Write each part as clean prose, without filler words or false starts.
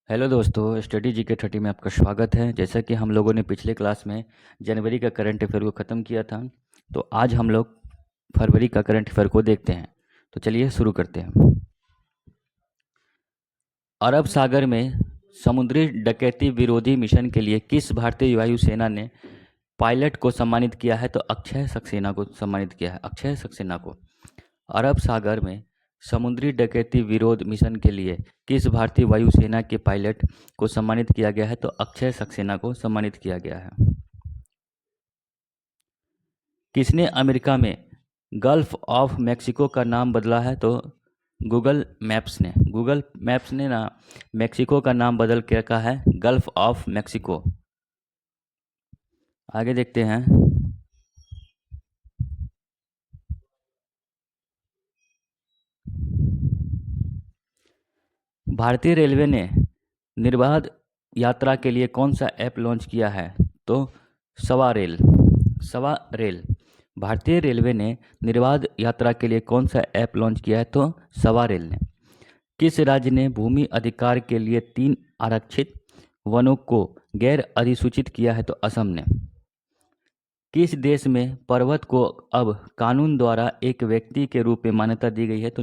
Hello दोस्तों, study जी के 30 में आपका स्वागत है। जैसा कि हम लोगों ने पिछले क्लास में जनवरी का करंट अफेयर को ख़त्म किया था, तो आज हम लोग फरवरी का करंट अफेयर को देखते हैं। तो चलिए शुरू करते हैं। अरब सागर में समुद्री डकैती विरोधी मिशन के लिए किस भारतीय वायुसेना ने पायलट को सम्मानित किया है? तो अक्षय सक्सेना को सम्मानित किया है। अक्षय सक्सेना को अरब सागर में समुद्री डकैती विरोध मिशन के लिए किस भारतीय वायुसेना के पायलट को सम्मानित किया गया है? तो अक्षय सक्सेना को सम्मानित किया गया है। किसने अमेरिका में गल्फ ऑफ मैक्सिको का नाम बदला है? तो गूगल मैप्स ने ना मैक्सिको का नाम बदल के रखा है गल्फ ऑफ मैक्सिको। आगे देखते हैं। भारतीय रेलवे ने निर्बाध यात्रा के लिए कौन सा ऐप लॉन्च किया है? तो सवा रेल। भारतीय रेलवे ने निर्बाध यात्रा के लिए कौन सा ऐप लॉन्च किया है? तो सवा रेल ने। किस राज्य ने भूमि अधिकार के लिए 3 आरक्षित वनों को गैर अधिसूचित किया है? तो असम ने। किस देश में पर्वत को अब कानून द्वारा एक व्यक्ति के रूप में मान्यता दी गई है? तो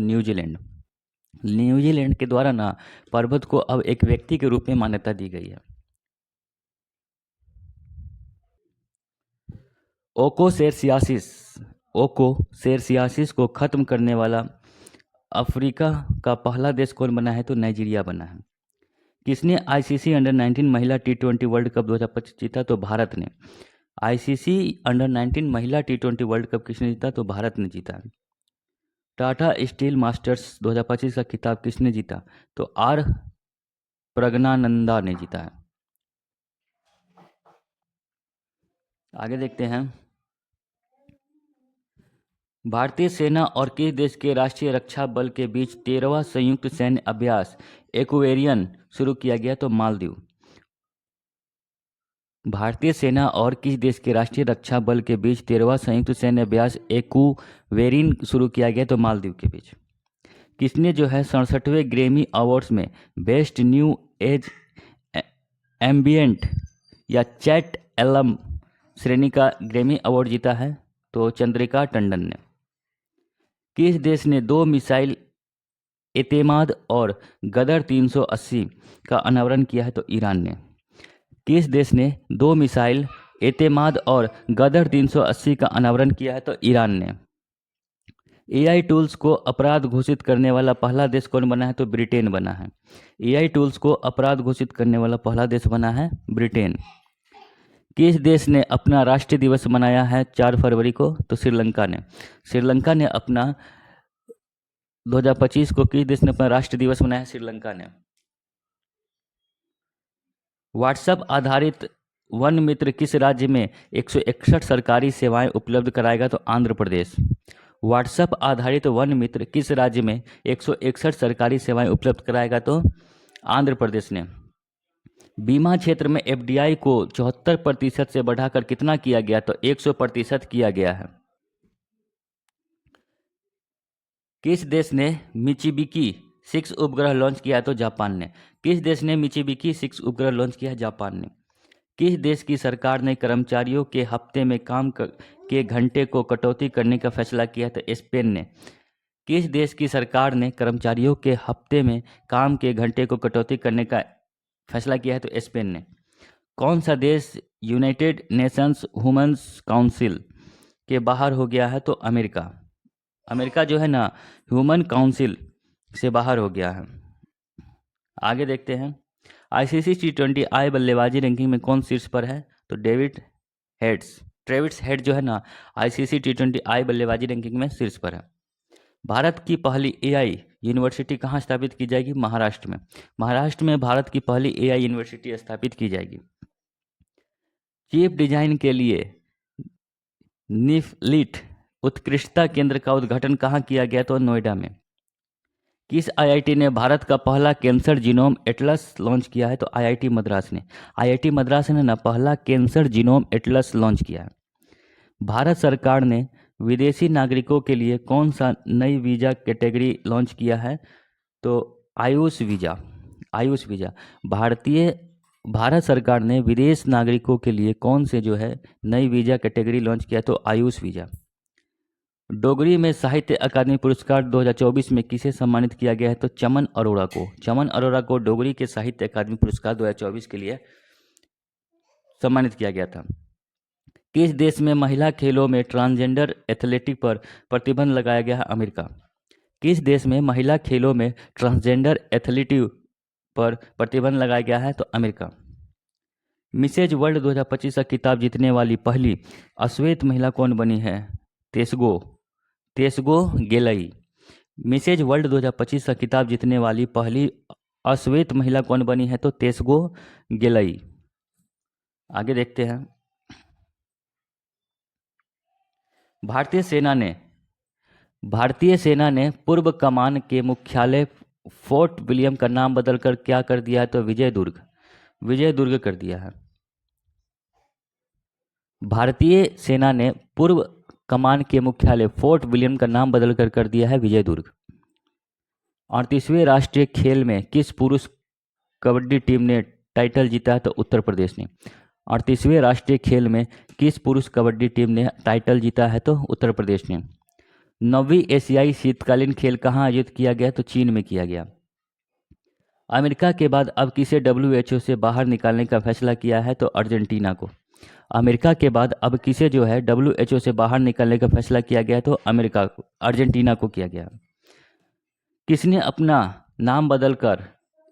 न्यूजीलैंड के द्वारा ना पर्वत को अब एक व्यक्ति के रूप में मान्यता दी गई है। ओकोसेरसियासिस को खत्म करने वाला अफ्रीका का पहला देश कौन बना है? तो नाइजीरिया बना है। किसने आईसीसी अंडर 19 महिला टी20 वर्ल्ड कप 2025 जीता? तो भारत ने। आईसीसी अंडर 19 महिला टी20 वर्ल्ड कप किसने जीता? तो भारत ने जीता है। टाटा स्टील मास्टर्स 2025 का खिताब किसने जीता? तो आर प्रज्ञानंदा ने जीता है। आगे देखते हैं। भारतीय सेना और किस देश के राष्ट्रीय रक्षा बल के बीच 13वां संयुक्त सैन्य अभ्यास एक्वेरियन शुरू किया गया? तो मालदीव। भारतीय सेना और किस देश के राष्ट्रीय रक्षा बल के बीच 13वां संयुक्त सैन्य अभ्यास एक्वेरियन शुरू किया गया? तो मालदीव के बीच। किसने जो है 67वें ग्रैमी अवार्ड्स में बेस्ट न्यू एज एम्बिएंट या चैट एल्बम श्रेणी का ग्रैमी अवार्ड जीता है? तो चंद्रिका टंडन ने। किस देश ने 2 मिसाइल एतेमाद और गदर 380 का अनावरण किया है? तो ईरान ने। किस देश ने 2 मिसाइल एतेमाद और गदर 380 का अनावरण किया है? तो ईरान ने। एआई टूल्स को अपराध घोषित करने वाला पहला देश कौन बना है? तो ब्रिटेन बना है। एआई टूल्स को अपराध घोषित करने वाला पहला देश बना है ब्रिटेन। किस देश ने अपना राष्ट्रीय दिवस मनाया है 4 फरवरी को? तो श्रीलंका ने। श्रीलंका ने अपना 2025 को किस देश ने अपना राष्ट्रीय दिवस मनाया है? श्रीलंका ने। व्हाट्सएप आधारित वन मित्र किस राज्य में 161 सरकारी सेवाएं उपलब्ध कराएगा? तो आंध्र प्रदेश। व्हाट्सएप आधारित वन मित्र किस राज्य में 161 सरकारी सेवाएं उपलब्ध कराएगा? तो आंध्र प्रदेश ने। बीमा क्षेत्र में एफडीआई को 74% से बढ़ाकर कितना किया गया? तो 100% किया गया है। किस देश ने मिचिबिकी 6 उपग्रह लॉन्च किया है? तो जापान ने। किस देश ने मिचिबिकी 6 उपग्रह लॉन्च किया है? जापान ने। किस देश की सरकार ने कर्मचारियों के हफ्ते में के घंटे को कटौती करने का फैसला किया? तो स्पेन ने। किस देश की सरकार ने कर्मचारियों के हफ्ते में काम के घंटे को कटौती करने का फैसला किया है? तो स्पेन ने। कौन सा देश यूनाइटेड नेशंस ह्यूमन्स काउंसिल के बाहर हो गया है? तो अमेरिका। अमेरिका जो है ना ह्यूमन काउंसिल से बाहर हो गया है। आगे देखते हैं। आईसीसी टी20 आई बल्लेबाजी रैंकिंग में कौन शीर्ष पर है? तो ट्रेविस हेड जो है ना आईसीसी टी20 आई बल्लेबाजी रैंकिंग में शीर्ष पर है। भारत की पहली एआई यूनिवर्सिटी कहाँ स्थापित की जाएगी? महाराष्ट्र में। महाराष्ट्र में भारत की पहली एआई यूनिवर्सिटी स्थापित की जाएगी। चीफ डिजाइन के लिए निफ्लिट उत्कृष्टता केंद्र का उद्घाटन कहाँ किया गया? तो नोएडा में। किस आईआईटी ने भारत का पहला कैंसर जीनोम एटलस लॉन्च किया है? तो आईआईटी मद्रास ने। आईआईटी मद्रास ने ना पहला कैंसर जीनोम एटलस लॉन्च किया है। भारत सरकार ने विदेशी नागरिकों के लिए कौन सा नई वीज़ा कैटेगरी लॉन्च किया है? तो आयुष वीज़ा। आयुष वीजा। भारत सरकार ने विदेश नागरिकों के लिए कौन से जो है नई वीजा कैटेगरी लॉन्च किया, तो आयुष वीजा। डोगरी में साहित्य अकादमी पुरस्कार 2024 में किसे सम्मानित किया गया है, तो चमन अरोड़ा को। चमन अरोड़ा को डोगरी के साहित्य अकादमी पुरस्कार 2024 के लिए सम्मानित किया गया था। किस देश में महिला खेलों में ट्रांसजेंडर एथलेटिक पर प्रतिबंध लगाया गया है, अमेरिका। किस देश में महिला खेलों में ट्रांसजेंडर एथलेटिक पर प्रतिबंध लगाया गया है, तो अमेरिका। मिसेज वर्ल्ड 2025 का खिताब जीतने वाली पहली अश्वेत महिला कौन बनी है, तेस्गो गेलई। मिसेज वर्ल्ड 2025 का खिताब जीतने वाली पहली अश्वेत महिला कौन बनी है, तो तेस्गो गेलई। आगे देखते हैं। भारतीय सेना ने पूर्व कमान के मुख्यालय फोर्ट विलियम का नाम बदलकर क्या कर दिया है, तो विजय दुर्ग कर दिया है। भारतीय सेना ने पूर्व कमान के मुख्यालय फोर्ट विलियम का नाम बदलकर कर दिया है विजयदुर्ग। 38वें राष्ट्रीय खेल में किस पुरुष कबड्डी टीम ने टाइटल जीता है, तो उत्तर प्रदेश ने। 38वें राष्ट्रीय खेल में किस पुरुष कबड्डी टीम ने टाइटल जीता है, तो उत्तर प्रदेश ने। 9वीं एशियाई शीतकालीन खेल कहाँ आयोजित किया गया, तो चीन में किया गया। अमेरिका के बाद अब किसे WHO से बाहर निकालने का फैसला किया है, तो अर्जेंटीना को। अमेरिका के बाद अब किसे जो है WHO से बाहर निकालने का फैसला किया गया, तो अर्जेंटीना को किया गया। किसने अपना नाम बदलकर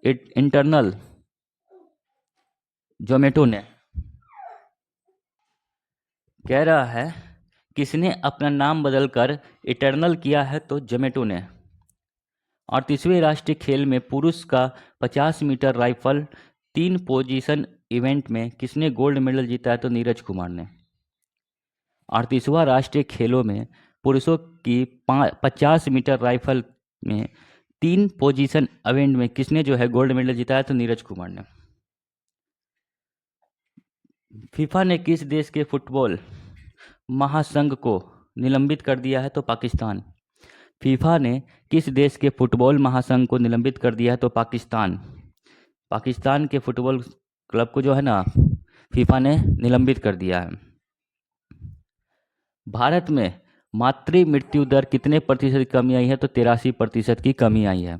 इंटरनल जोमेटो ने कह रहा है, किसने अपना नाम बदलकर इटर्नल किया है, तो जोमेटो ने। 38वें राष्ट्रीय खेल में पुरुष का 50 मीटर राइफल 3 पोजीशन इवेंट में किसने गोल्ड मेडल जीता है, तो नीरज कुमार ने। 38वां राष्ट्रीय खेलों में पुरुषों की 50 मीटर राइफल में 3 पोजीशन इवेंट में किसने जो है गोल्ड मेडल जीता है, तो नीरज कुमार ने। फीफा ने किस देश के फुटबॉल महासंघ को निलंबित कर दिया है, तो पाकिस्तान। फीफा ने किस देश के फुटबॉल महासंघ को निलंबित कर दिया है, तो पाकिस्तान के फुटबॉल क्लब को जो है ना फीफा ने निलंबित कर दिया है। भारत में मातृ मृत्यु दर कितने प्रतिशत की कमी आई है, तो 83% की कमी आई है।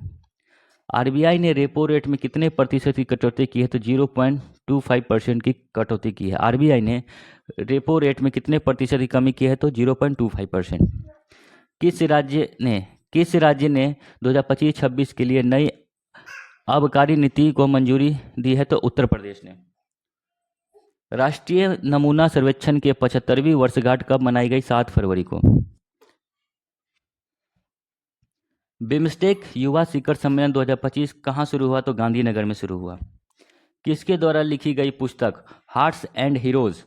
RBI ने रेपो रेट में कितने प्रतिशत की कटौती की है, तो 0.25% की कटौती की है। RBI ने रेपो रेट में कितने प्रतिशत की कमी की है, तो 0.25%। किस राज्य ने 2025-26 के लिए नई आबकारी नीति को मंजूरी दी है, तो उत्तर प्रदेश ने। राष्ट्रीय नमूना सर्वेक्षण के 75वीं वर्षगांठ कब मनाई गई, 7 फरवरी को। बिम्स्टेक युवा शिखर सम्मेलन 2025 कहाँ शुरू हुआ, तो गांधीनगर में शुरू हुआ। किसके द्वारा लिखी गई पुस्तक hearts and heroes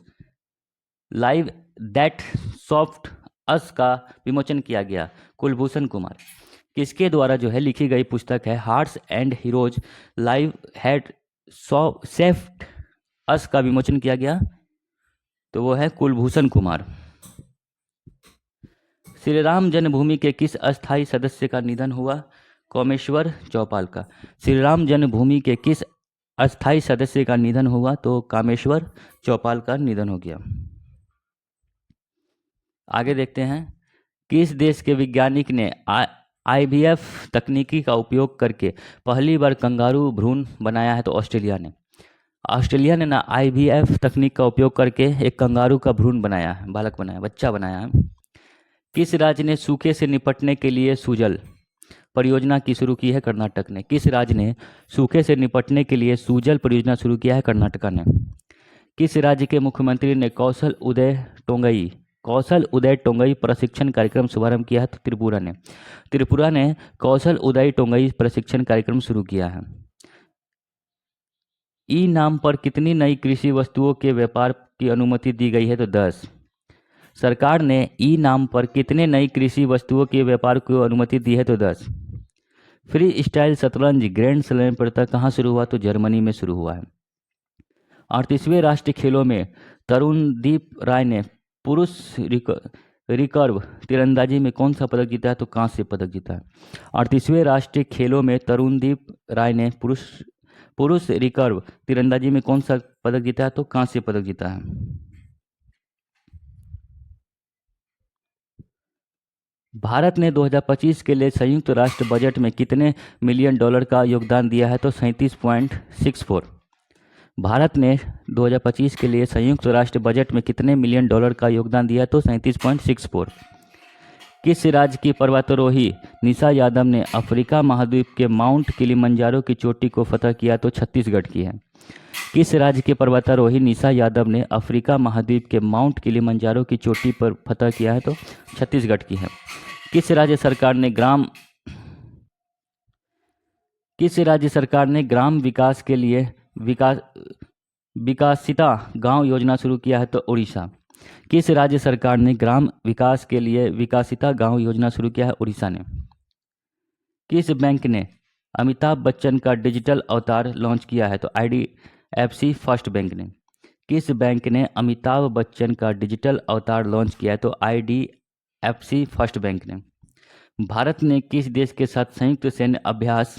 live that shaped us का विमोचन किया गया, कुलभूषण कुमार। किसके द्वारा जो है लिखी गई पुस्तक है hearts and heroes live that shaped us का विमोचन किया गया, तो वो है कुलभूषण कुमार। श्री राम जन्मभूमि के किस अस्थायी सदस्य का निधन हुआ, कामेश्वर चौपाल का। श्री राम जन्मभूमि के किस अस्थायी सदस्य का निधन हुआ, तो कामेश्वर चौपाल का निधन हो गया। आगे देखते हैं। किस देश के वैज्ञानिक ने IVF तकनीकी का उपयोग करके पहली बार कंगारू भ्रूण बनाया है, तो ऑस्ट्रेलिया ने ना IVF तकनीक का उपयोग करके एक कंगारू का भ्रूण बनाया है, बालक बनाया, बच्चा बनाया है। किस राज्य ने सूखे से निपटने के लिए सुजल परियोजना की शुरू की है, कर्नाटक ने। किस राज्य ने सूखे से निपटने के लिए सुजल परियोजना शुरू किया है, कर्नाटक ने। किस राज्य के मुख्यमंत्री ने कौशल उदय टोंगई प्रशिक्षण कार्यक्रम शुभारंभ किया है, तो त्रिपुरा ने कौशल उदय टोंगई प्रशिक्षण कार्यक्रम शुरू किया है। ई नाम पर कितनी नई कृषि वस्तुओं के व्यापार की अनुमति दी गई है, तो 10। सरकार ने ई नाम पर कितने नई कृषि वस्तुओं के व्यापार को अनुमति दी है, तो 10। फ्री स्टाइल शतरंज ग्रैंड स्लैम प्रतियोगिता कहाँ शुरू हुआ, तो जर्मनी में शुरू हुआ है। 38वें राष्ट्रीय खेलों में तरुणदीप राय ने पुरुष रिकर्व तीरंदाजी में कौन सा पदक जीता है, तो कांस्य पदक जीता है। 38वें राष्ट्रीय खेलों में तरुणदीप राय ने पुरुष पुरुष रिकर्व तीरंदाजी में कौन सा पदक जीता है? तो कांस्य पदक जीता है। भारत ने 2025 के लिए संयुक्त राष्ट्र बजट में कितने मिलियन डॉलर का योगदान दिया है? तो 37.64। भारत ने 2025 के लिए संयुक्त राष्ट्र बजट में कितने मिलियन डॉलर का योगदान दिया है? तो 37.64। किस राज्य की पर्वतारोही निशा यादव ने अफ्रीका महाद्वीप के माउंट किलिमंजारो की चोटी को फतह किया? तो छत्तीसगढ़ की है। किस राज्य के पर्वतारोही निशा यादव ने अफ्रीका महाद्वीप के माउंट किलिमंजारो की चोटी पर फतह किया है? तो छत्तीसगढ़ की है। किस राज्य सरकार ने ग्राम विकास के लिए विकासिता गांव योजना शुरू किया है? तो उड़ीसा। किस राज्य सरकार ने ग्राम विकास के लिए विकासिता गांव योजना शुरू किया है? उड़ीसा ने। किस बैंक ने अमिताभ बच्चन का डिजिटल अवतार लॉन्च किया है? तो IDFC फर्स्ट बैंक ने। किस बैंक ने अमिताभ बच्चन का डिजिटल अवतार लॉन्च किया है? तो IDFC फर्स्ट बैंक ने। भारत ने किस देश के साथ संयुक्त सैन्य अभ्यास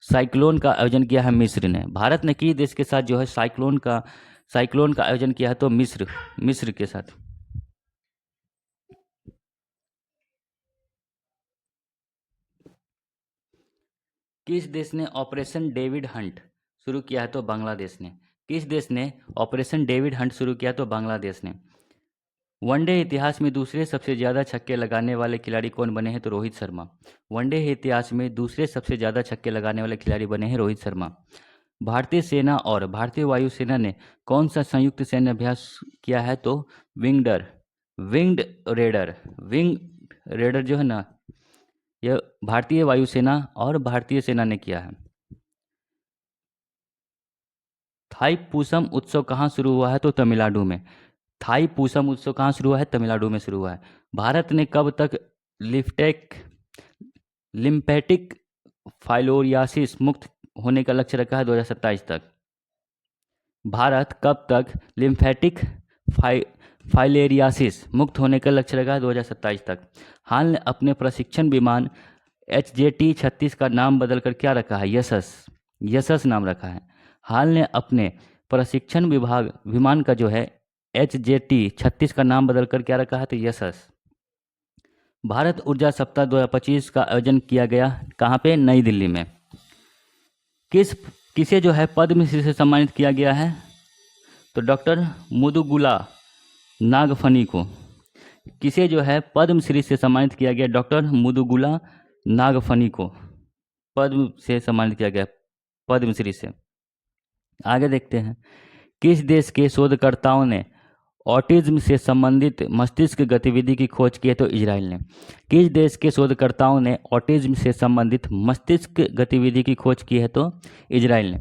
साइक्लोन का आयोजन किया है? मिस्र ने। भारत ने किस देश के साथ जो है साइक्लोन का आयोजन किया है? तो मिस्र के साथ। किस देश ने ऑपरेशन डेविड हंट शुरू किया है? तो बांग्लादेश ने। किस देश ने ऑपरेशन डेविड हंट शुरू किया? तो बांग्लादेश ने। वनडे इतिहास में दूसरे सबसे ज़्यादा छक्के लगाने वाले खिलाड़ी कौन बने हैं? तो रोहित शर्मा। वनडे इतिहास में दूसरे सबसे ज़्यादा छक्के लगाने वाले खिलाड़ी बने हैं रोहित शर्मा। भारतीय सेना और भारतीय वायुसेना ने कौन सा संयुक्त सैन्य अभ्यास किया है? तो विंग रेडर जो है ना, यह भारतीय वायुसेना और भारतीय सेना ने किया है। थाईपुसम उत्सव कहाँ शुरू हुआ है? तो तमिलनाडु में। थाईपुसम उत्सव कहाँ शुरू हुआ है? तमिलनाडु में शुरू हुआ है। भारत ने कब तक लिम्फेटिक फाइलोरियासिस मुक्त होने का लक्ष्य रखा है? 2027 तक। भारत कब तक लिम्फेटिक फाइलेरियासिस मुक्त होने का लक्ष्य रखा है? 2027 तक। हाल ने अपने प्रशिक्षण विमान HJT-36 का नाम बदलकर क्या रखा है? यशस नाम रखा है। हाल ने अपने प्रशिक्षण विमान का जो है HJT-36 का नाम बदलकर क्या रखा है? तो यशस। भारत ऊर्जा सप्ताह 2025 का आयोजन किया गया कहाँ पे? नई दिल्ली में। किसे जो है पद्मश्री से सम्मानित किया गया है? तो डॉक्टर मुदुगुला नागफनी को। किसे जो है पद्मश्री से सम्मानित किया गया? डॉक्टर मुदुगुला नागफनी को पद्म से सम्मानित किया गया, पद्मश्री से। आगे देखते हैं। किस देश के शोधकर्ताओं ने ऑटिज्म से संबंधित मस्तिष्क गतिविधि की खोज की है? तो इजराइल ने। किस देश के शोधकर्ताओं ने ऑटिज्म से संबंधित मस्तिष्क गतिविधि की खोज की है? तो इजराइल ने।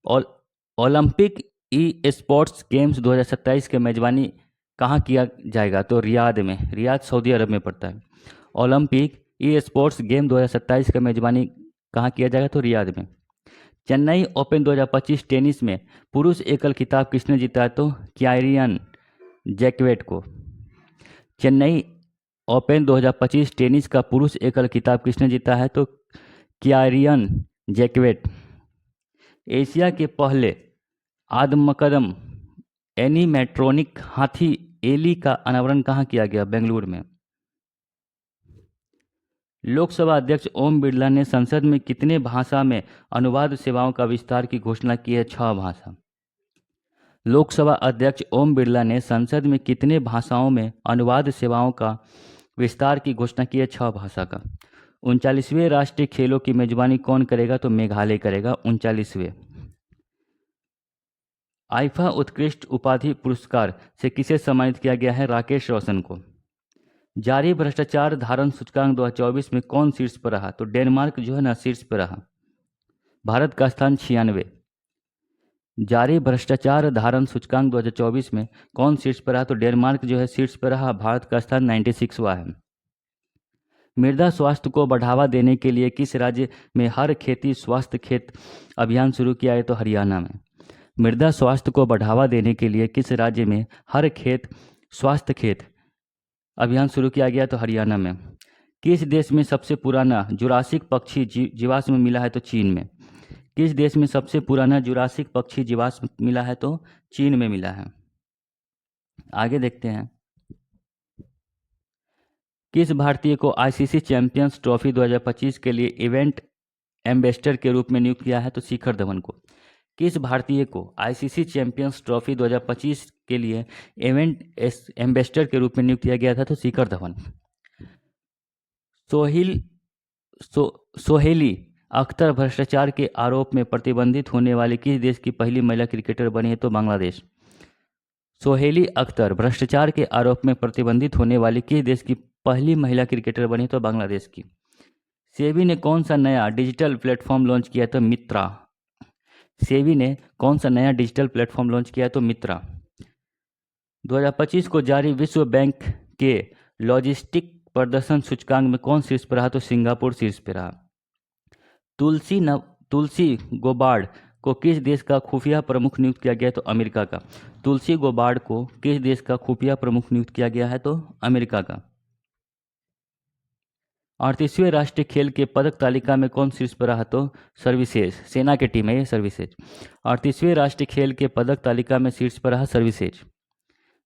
और ओलंपिक ई स्पोर्ट्स गेम्स 2027 के मेजबानी कहाँ किया जाएगा? तो रियाद में। रियाद सऊदी अरब में पड़ता है। ओलंपिक ई स्पोर्ट्स गेम 2027 का मेजबानी कहाँ किया जाएगा? तो रियाद में। चेन्नई ओपन 2025 टेनिस में पुरुष एकल खिताब किसने जीता है? तो क्यारियन जैक्वेट को। चेन्नई ओपन 2025 टेनिस का पुरुष एकल खिताब किसने जीता है? तो क्यारियन जैक्वेट। एशिया के पहले आदमकदम एनिमेट्रॉनिक हाथी एली का अनावरण कहाँ किया गया? बेंगलुरु में। लोकसभा अध्यक्ष ओम बिरला ने संसद में कितने भाषा में अनुवाद सेवाओं का विस्तार की घोषणा की है? 6 भाषा। लोकसभा अध्यक्ष ओम बिरला ने संसद में कितने भाषाओं में अनुवाद सेवाओं का विस्तार की घोषणा की है? 6 भाषा का। 39वें राष्ट्रीय खेलों की मेजबानी कौन करेगा? तो मेघालय करेगा 39वें। आईफा उत्कृष्ट उपाधि पुरस्कार से किसे सम्मानित किया गया है? राकेश रोशन को। जारी भ्रष्टाचार धारण सूचकांक 2024 में कौन शीर्ष पर रहा? तो डेनमार्क जो है ना शीर्ष पर रहा। भारत का स्थान 96। जारी भ्रष्टाचार धारण सूचकांक 2024 में कौन शीर्ष पर रहा? तो डेनमार्क जो है शीर्ष पर रहा। भारत का स्थान 96वां है। मृदा स्वास्थ्य को बढ़ावा देने के लिए किस राज्य में हर खेती स्वास्थ्य खेत अभियान शुरू किया है? तो हरियाणा में। मृदा स्वास्थ्य को बढ़ावा देने के लिए किस राज्य में हर खेत स्वास्थ्य खेत अभियान शुरू किया गया? तो हरियाणा में। किस देश में सबसे पुराना जुरासिक पक्षी जीवाश्म मिला है? तो चीन में। किस देश में सबसे पुराना जुरासिक पक्षी जीवाश्म मिला है? तो चीन में मिला है। आगे देखते हैं। किस भारतीय को आईसीसी चैंपियंस ट्रॉफी 2025 के लिए इवेंट एम्बेसडर के रूप में नियुक्त किया है? तो शिखर धवन को। किस भारतीय को आईसीसी चैंपियंस ट्रॉफी 2025 के लिए इवेंट एम्बेसडर के रूप में नियुक्त किया गया था? तो शिखर धवन। सोहेली अख्तर भ्रष्टाचार के आरोप में प्रतिबंधित होने वाली किस देश की पहली महिला क्रिकेटर बनी है? तो बांग्लादेश। सोहेली अख्तर भ्रष्टाचार के आरोप में प्रतिबंधित होने वाली किस देश की पहली महिला क्रिकेटर बनी? तो बांग्लादेश की। सेबी ने कौन सा नया डिजिटल प्लेटफॉर्म लॉन्च किया? तो मित्रा। सेबी ने कौन सा नया डिजिटल प्लेटफॉर्म लॉन्च किया? तो मित्रा। 2025 को जारी विश्व बैंक के लॉजिस्टिक प्रदर्शन सूचकांक में कौन शीर्ष पर रहा? तो सिंगापुर शीर्ष पर रहा। तुलसी गोबार्ड को किस देश का खुफिया प्रमुख नियुक्त किया गया है? तो अमेरिका का। तुलसी गोबार्ड को किस देश का खुफिया प्रमुख नियुक्त किया गया है? तो अमेरिका का। 38वें राष्ट्रीय खेल के पदक तालिका में कौन शीर्ष पर रहा? तो सर्विसेज। सेना की टीम है ये सर्विसेज। 38वें राष्ट्रीय खेल के पदक तालिका में शीर्ष पर रहा सर्विसेज।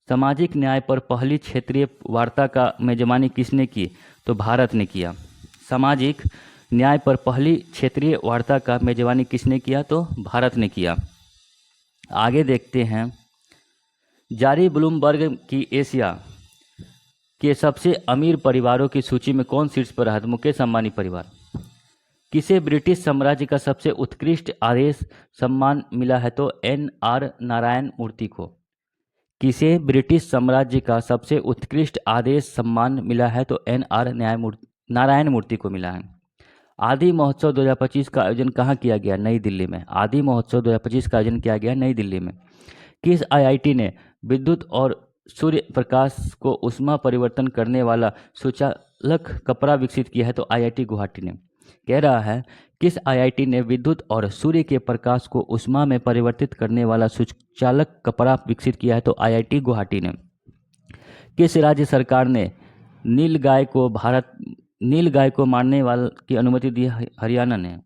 सामाजिक न्याय पर पहली क्षेत्रीय वार्ता का मेजबानी किसने की? तो भारत ने किया। सामाजिक न्याय पर पहली क्षेत्रीय वार्ता का मेजबानी किसने किया? तो भारत ने किया। आगे देखते हैं। जारी ब्लूमबर्ग की एशिया के सबसे अमीर परिवारों की सूची में कौन शीर्ष पर रहा? मुकेश अंबानी परिवार। किसे ब्रिटिश साम्राज्य का सबसे उत्कृष्ट आदेश सम्मान मिला है? तो NR नारायण मूर्ति को। किसे ब्रिटिश साम्राज्य का सबसे उत्कृष्ट आदेश सम्मान मिला है? तो NR नारायण मूर्ति को मिला है। आदि महोत्सव 2025 का आयोजन कहाँ किया गया? नई दिल्ली में। आदि महोत्सव 2025 का आयोजन किया गया नई दिल्ली में। किस IIT ने विद्युत और सूर्य प्रकाश को ऊष्मा परिवर्तन करने वाला सुचालक कपड़ा विकसित किया है? तो IIT गुवाहाटी ने। कह रहा है किस IIT ने विद्युत और सूर्य के प्रकाश को ऊष्मा में परिवर्तित करने वाला सुचालक कपड़ा विकसित किया है? तो IIT गुवाहाटी ने। किस राज्य सरकार ने नीलगाय को मारने वाले की अनुमति दी? हरियाणा ने।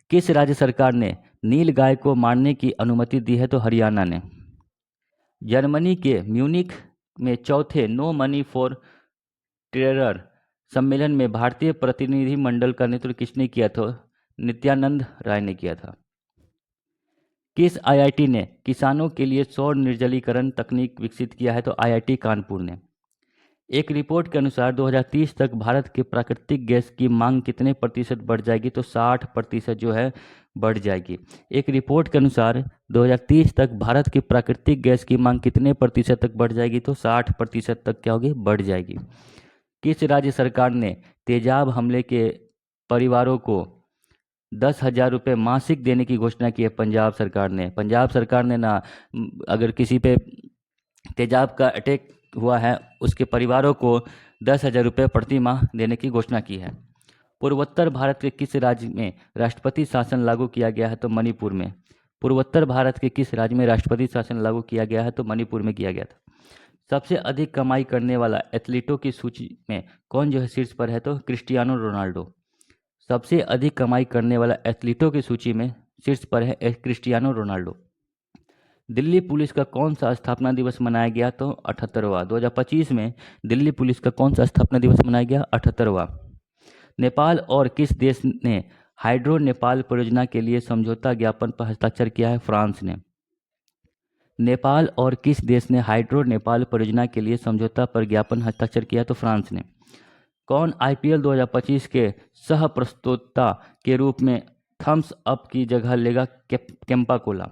किस राज्य सरकार ने नीलगाय को मारने की अनुमति दी है? तो हरियाणा ने। जर्मनी के म्यूनिख में चौथे नो मनी फॉर टेरर सम्मेलन में भारतीय प्रतिनिधि मंडल का नेतृत्व किसने किया था? नित्यानंद राय ने किया था। किस IIT ने किसानों के लिए सौर निर्जलीकरण तकनीक विकसित किया है? तो IIT कानपुर ने। एक रिपोर्ट के अनुसार 2030 तक भारत के प्राकृतिक गैस की मांग कितने प्रतिशत बढ़ जाएगी? तो 60% जो है बढ़ जाएगी। एक रिपोर्ट के अनुसार 2030 तक भारत की प्राकृतिक गैस की मांग कितने प्रतिशत तक बढ़ जाएगी? तो 60% तक क्या होगी? बढ़ जाएगी। किस राज्य सरकार ने तेजाब हमले के परिवारों को 10,000 रुपये मासिक देने की घोषणा की है? पंजाब सरकार ने। पंजाब सरकार ने ना अगर किसी पे तेजाब का अटैक हुआ है उसके परिवारों को 10,000 रुपये प्रति माह देने की घोषणा की है। पूर्वोत्तर भारत के किस राज्य में राष्ट्रपति शासन लागू किया गया है? तो मणिपुर में। पूर्वोत्तर भारत के किस राज्य में राष्ट्रपति शासन लागू किया गया है? तो मणिपुर में किया गया था। सबसे अधिक कमाई करने वाला एथलीटों की सूची में कौन जो है शीर्ष पर है? तो क्रिस्टियानो रोनाल्डो। सबसे अधिक कमाई करने वाला एथलीटों की सूची में शीर्ष पर है क्रिस्टियानो रोनाल्डो। दिल्ली पुलिस का कौन सा स्थापना दिवस मनाया गया? तो 78वां। 2025 में दिल्ली पुलिस का कौन सा स्थापना दिवस मनाया गया? 78वां। नेपाल और किस देश ने हाइड्रो नेपाल परियोजना के लिए समझौता ज्ञापन पर हस्ताक्षर किया है? फ्रांस ने। नेपाल और किस देश ने हाइड्रो नेपाल परियोजना के लिए समझौता पर ज्ञापन हस्ताक्षर किया? तो फ्रांस ने। कौन IPL 2025 के सह प्रस्तोता के रूप में थम्स अप की जगह लेगा? केम्पा कोला।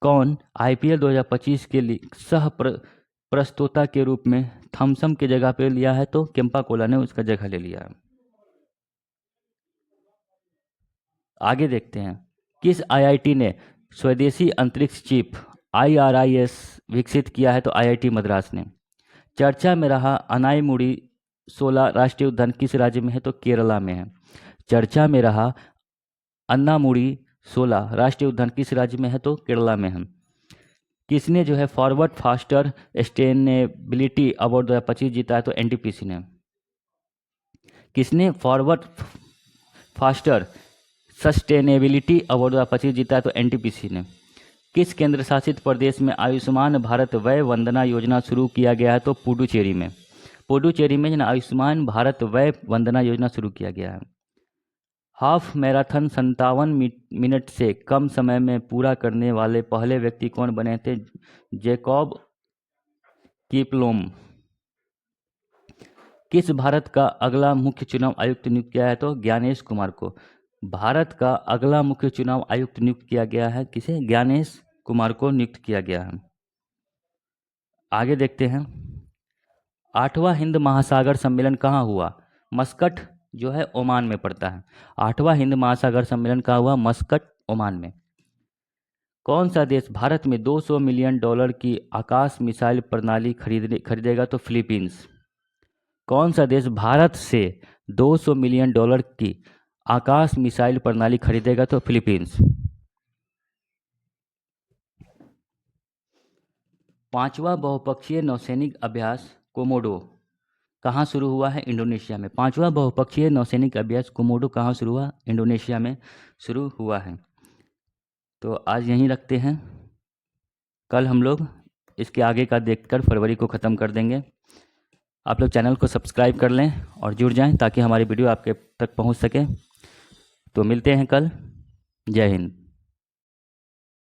कौन IPL 2025 के लिए सह प्रस्तोता के रूप में थम्सअप की जगह पे लिया है? तो केम्पा कोला ने उसका जगह ले लिया है। आगे देखते हैं। किस IIT ने स्वदेशी अंतरिक्ष चिप IRIS विकसित किया है? तो IIT मद्रास ने। चर्चा में रहा अनाईमुड़ी 16 राष्ट्रीय उद्यान किस राज्य में है? तो केरला में है। चर्चा में रहा अन्नामुड़ी 16 राष्ट्रीय उद्यान किस राज्य में है? तो केरला में है। किसने जो है फॉरवर्ड फास्टर सस्टेनेबिलिटी अवार्ड 2025 जीता है? तो NTPC ने। किसने फॉरवर्ड फास्टर सस्टेनेबिलिटी अवार्ड 2025 जीता तो एनटीपीसी ने। किस केंद्र शासित प्रदेश में आयुष्मान भारत वय वंदना योजना शुरू किया गया है? तो पुडुचेरी में। पुडुचेरी में आयुष्मान भारत वय वंदना योजना शुरू किया गया है। हाफ मैराथन 57 मिनट से कम समय में पूरा करने वाले पहले व्यक्ति कौन बने थे? जैकब किपलोम। किस भारत का अगला मुख्य चुनाव आयुक्त नियुक्त किया है? तो ज्ञानेश कुमार को। भारत का अगला मुख्य चुनाव आयुक्त नियुक्त किया गया है किसे? ज्ञानेश कुमार को नियुक्त किया गया है। आगे देखते हैं, 8वां हिंद महासागर सम्मेलन कहाँ हुआ? मस्कट जो है ओमान में पड़ता है। 8वां हिंद महासागर सम्मेलन कहाँ हुआ? मस्कट, ओमान में। कौन सा देश भारत में $200 मिलियन की आकाश मिसाइल प्रणाली खरीदेगा? तो फिलीपींस। कौन सा देश भारत से $200 मिलियन की आकाश मिसाइल प्रणाली खरीदेगा? तो फिलीपींस। 5वां बहुपक्षीय नौसैनिक अभ्यास कोमोडो कहाँ शुरू हुआ है? इंडोनेशिया में। 5वां बहुपक्षीय नौसैनिक अभ्यास कोमोडो कहाँ शुरू हुआ? इंडोनेशिया में शुरू हुआ है। तो आज यहीं रखते हैं, कल हम लोग इसके आगे का देखकर फरवरी को ख़त्म कर देंगे। आप लोग चैनल को सब्सक्राइब कर लें और जुड़ जाएं ताकि हमारी वीडियो आपके तक पहुंच सके। तो मिलते हैं कल। जय हिंद।